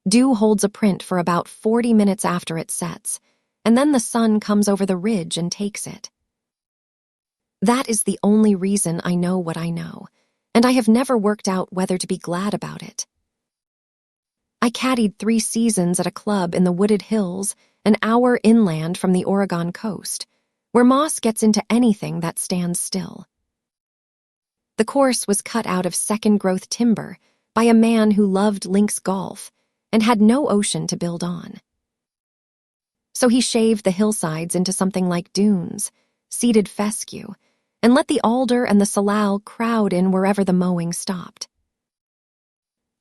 Dew holds a print for about 40 minutes after it sets, and then the sun comes over the ridge and takes it. That is the only reason I know what I know, and I have never worked out whether to be glad about it. I caddied 3 seasons at a club in the wooded hills, an hour inland from the Oregon coast, where moss gets into anything that stands still. The course was cut out of second-growth timber by a man who loved links golf and had no ocean to build on. So he shaved the hillsides into something like dunes, seeded fescue, and let the alder and the salal crowd in wherever the mowing stopped.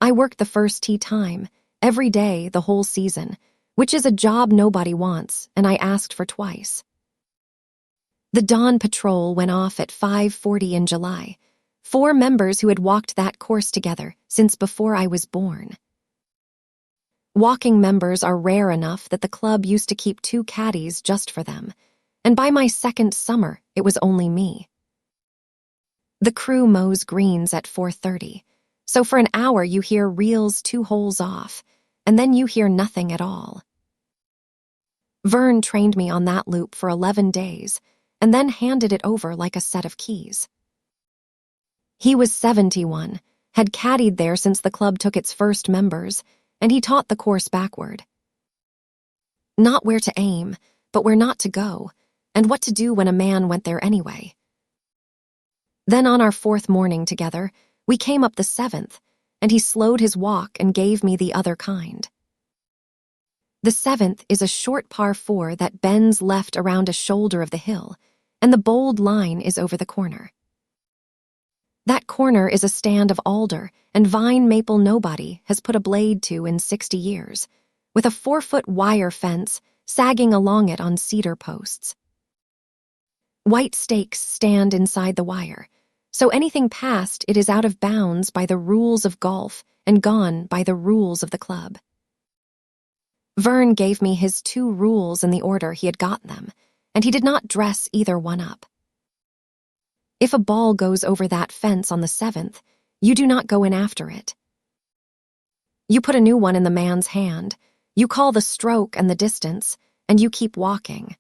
I worked the first tee time, every day the whole season, which is a job nobody wants, and I asked for twice. The dawn patrol went off at 5:40 in July, 4 members who had walked that course together since before I was born. Walking members are rare enough that the club used to keep 2 caddies just for them, and by my second summer, it was only me. The crew mows greens at 4:30, so for an hour you hear reels 2 holes off, and then you hear nothing at all. Vern trained me on that loop for 11 days, and then handed it over like a set of keys. He was 71, had caddied there since the club took its first members, and he taught the course backward. Not where to aim, but where not to go, and what to do when a man went there anyway. Then on our 4th morning together, we came up the 7th, and he slowed his walk and gave me the other kind. The 7th is a short par 4 that bends left around a shoulder of the hill, and the bold line is over the corner. That corner is a stand of alder and vine maple nobody has put a blade to in 60 years, with a 4-foot wire fence sagging along it on cedar posts. White stakes stand inside the wire, so anything past it is out of bounds by the rules of golf and gone by the rules of the club. Vern gave me his 2 rules in the order he had got them, and he did not dress either one up. If a ball goes over that fence on the 7th, you do not go in after it. You put a new one in the man's hand, you call the stroke and the distance, and you keep walking.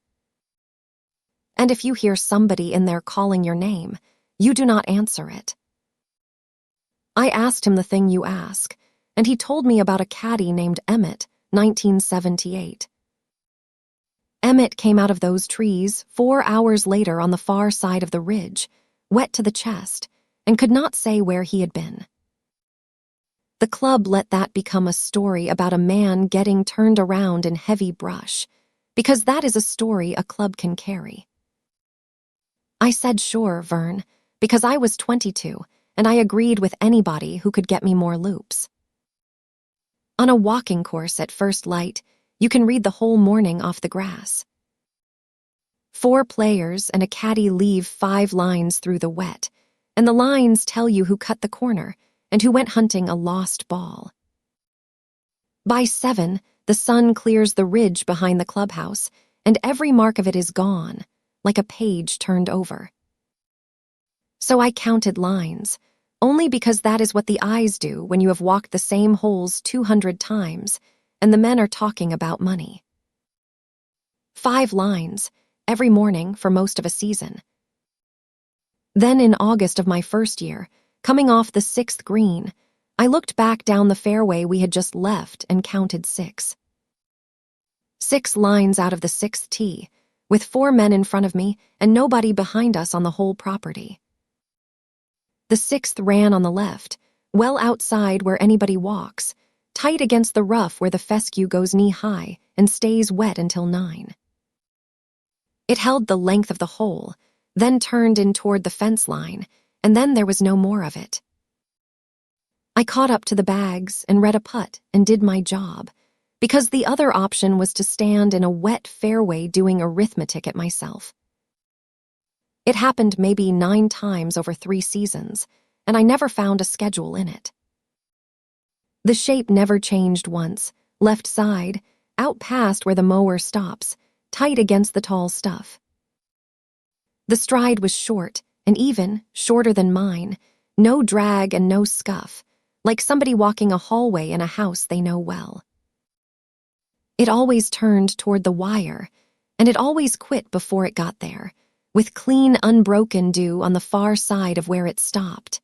And if you hear somebody in there calling your name, you do not answer it. I asked him the thing you ask, and he told me about a caddy named Emmett, 1978. Emmett came out of those trees 4 hours later on the far side of the ridge, wet to the chest, and could not say where he had been. The club let that become a story about a man getting turned around in heavy brush, because that is a story a club can carry. I said sure, Vern, because I was 22, and I agreed with anybody who could get me more loops. On a walking course at first light, you can read the whole morning off the grass. 4 players and a caddy leave 5 lines through the wet, and the lines tell you who cut the corner and who went hunting a lost ball. By 7, the sun clears the ridge behind the clubhouse, and every mark of it is gone, like a page turned over. So I counted lines, only because that is what the eyes do when you have walked the same holes 200 times, and the men are talking about money. 5 lines, every morning for most of a season. Then in August of my first year, coming off the 6th green, I looked back down the fairway we had just left and counted 6. 6 lines out of the 6th tee, with 4 men in front of me and nobody behind us on the whole property. The 6th ran on the left, well outside where anybody walks, tight against the rough where the fescue goes knee-high and stays wet until 9. It held the length of the hole, then turned in toward the fence line, and then there was no more of it. I caught up to the bags and read a putt and did my job, because the other option was to stand in a wet fairway doing arithmetic at myself. It happened maybe 9 times over 3 seasons, and I never found a schedule in it. The shape never changed once, left side, out past where the mower stops, tight against the tall stuff. The stride was short, and even, shorter than mine, no drag and no scuff, like somebody walking a hallway in a house they know well. It always turned toward the wire, and it always quit before it got there, with clean, unbroken dew on the far side of where it stopped.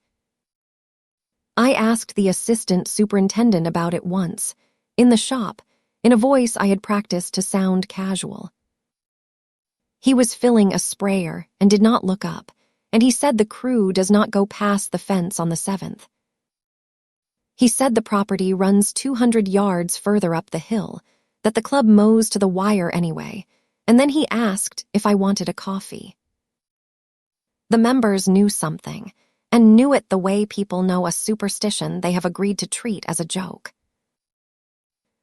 I asked the assistant superintendent about it once, in the shop, in a voice I had practiced to sound casual. He was filling a sprayer and did not look up, and he said the crew does not go past the fence on the 7th. He said the property runs 200 yards further up the hill, that the club mows to the wire anyway, and then he asked if I wanted a coffee. The members knew something, and knew it the way people know a superstition they have agreed to treat as a joke.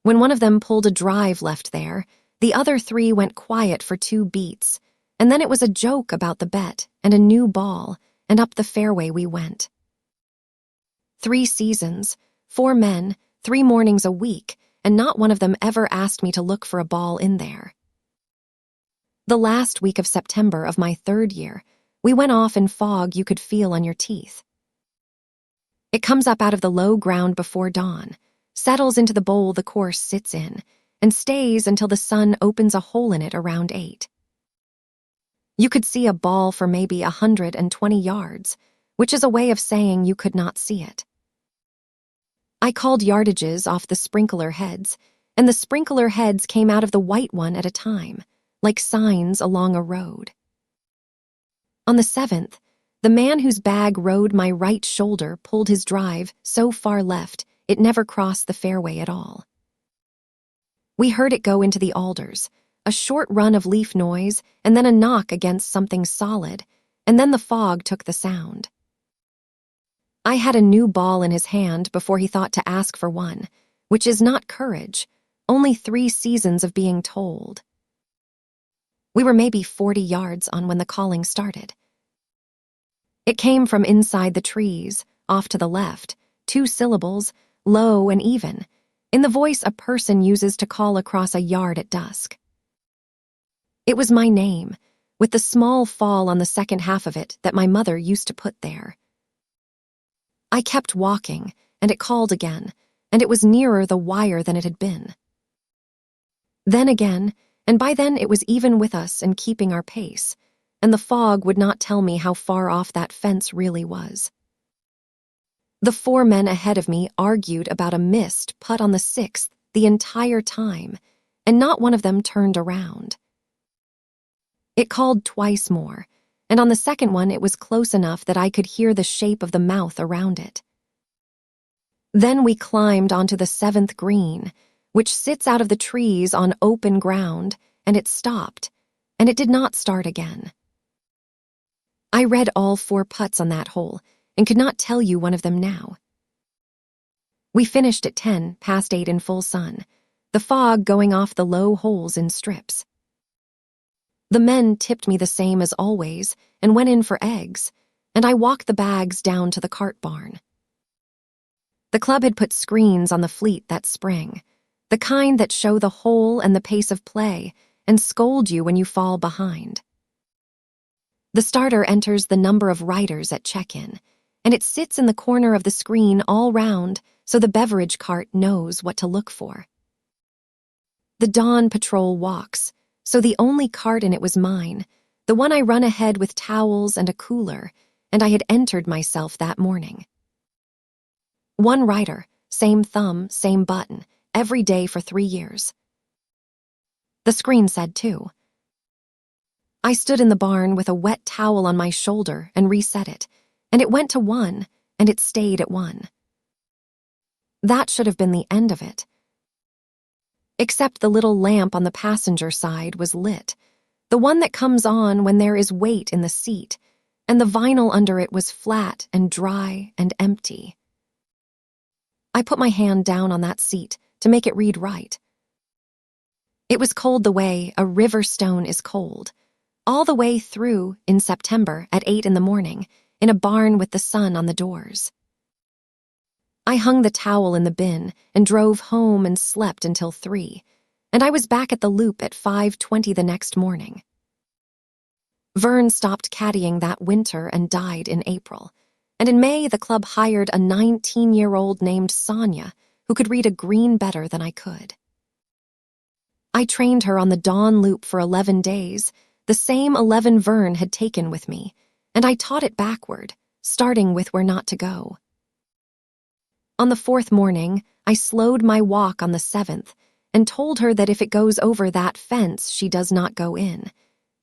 When one of them pulled a drive left there, the other 3 went quiet for 2 beats, and then it was a joke about the bet and a new ball, and up the fairway we went. 3 seasons, 4 men, 3 mornings a week, and not one of them ever asked me to look for a ball in there. The last week of September of my 3rd year, we went off in fog you could feel on your teeth. It comes up out of the low ground before dawn, settles into the bowl the course sits in, and stays until the sun opens a hole in it around 8. You could see a ball for maybe 120 yards, which is a way of saying you could not see it. I called yardages off the sprinkler heads, and the sprinkler heads came out of the white one at a time, like signs along a road. On the 7th, the man whose bag rode my right shoulder pulled his drive so far left it never crossed the fairway at all. We heard it go into the alders, a short run of leaf noise, and then a knock against something solid, and then the fog took the sound. I had a new ball in his hand before he thought to ask for one, which is not courage, only 3 seasons of being told. We were maybe 40 yards on when the calling started. It came from inside the trees, off to the left, 2 syllables, low and even, in the voice a person uses to call across a yard at dusk. It was my name, with the small fall on the second half of it that my mother used to put there. I kept walking, and it called again, and it was nearer the wire than it had been. Then again, and by then it was even with us and keeping our pace, and the fog would not tell me how far off that fence really was. The 4 men ahead of me argued about a missed putt on the 6th the entire time, and not one of them turned around. It called twice more, and on the second one it was close enough that I could hear the shape of the mouth around it. Then we climbed onto the 7th green, which sits out of the trees on open ground, and it stopped, and it did not start again. I read all 4 putts on that hole, and could not tell you one of them now. We finished at 8 in full sun, the fog going off the low holes in strips. The men tipped me the same as always and went in for eggs, and I walked the bags down to the cart barn. The club had put screens on the fleet that spring, the kind that show the hole and the pace of play and scold you when you fall behind. The starter enters the number of riders at check-in, and it sits in the corner of the screen all round so the beverage cart knows what to look for. The dawn patrol walks, so the only cart in it was mine, the one I run ahead with towels and a cooler, and I had entered myself that morning. 1 rider, same thumb, same button, every day for 3 years. The screen said 2. I stood in the barn with a wet towel on my shoulder and reset it, and it went to 1, and it stayed at 1. That should have been the end of it. Except the little lamp on the passenger side was lit, the one that comes on when there is weight in the seat, and the vinyl under it was flat and dry and empty. I put my hand down on that seat to make it read right. It was cold the way a river stone is cold, all the way through in September at 8 in the morning, in a barn with the sun on the doors. I hung the towel in the bin and drove home and slept until 3, and I was back at the loop at 5:20 the next morning. Vern stopped caddying that winter and died in April, and in May the club hired a 19-year-old named Sonia who could read a green better than I could. I trained her on the dawn loop for 11 days, the same 11 Vern had taken with me, and I taught it backward, starting with where not to go. On the 4th morning, I slowed my walk on the 7th and told her that if it goes over that fence, she does not go in,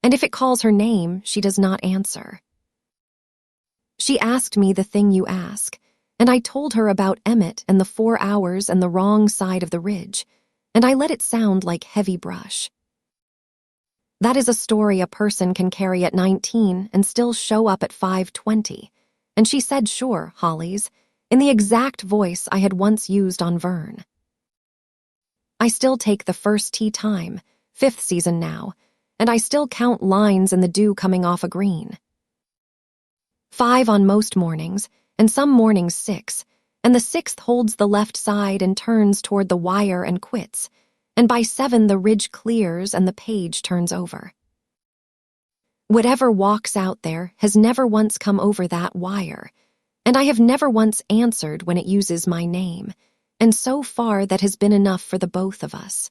and if it calls her name, she does not answer. She asked me the thing you ask, and I told her about Emmett and the 4 hours and the wrong side of the ridge, and I let it sound like heavy brush. That is a story a person can carry at 19 and still show up at 5:20, and she said, "Sure, Hollies," in the exact voice I had once used on Vern. I still take the first tee time, 5th season now, and I still count lines in the dew coming off a green. 5 on most mornings, and some mornings 6, and the 6th holds the left side and turns toward the wire and quits, and by 7 the ridge clears and the page turns over. Whatever walks out there has never once come over that wire, and I have never once answered when it uses my name, and so far that has been enough for the both of us.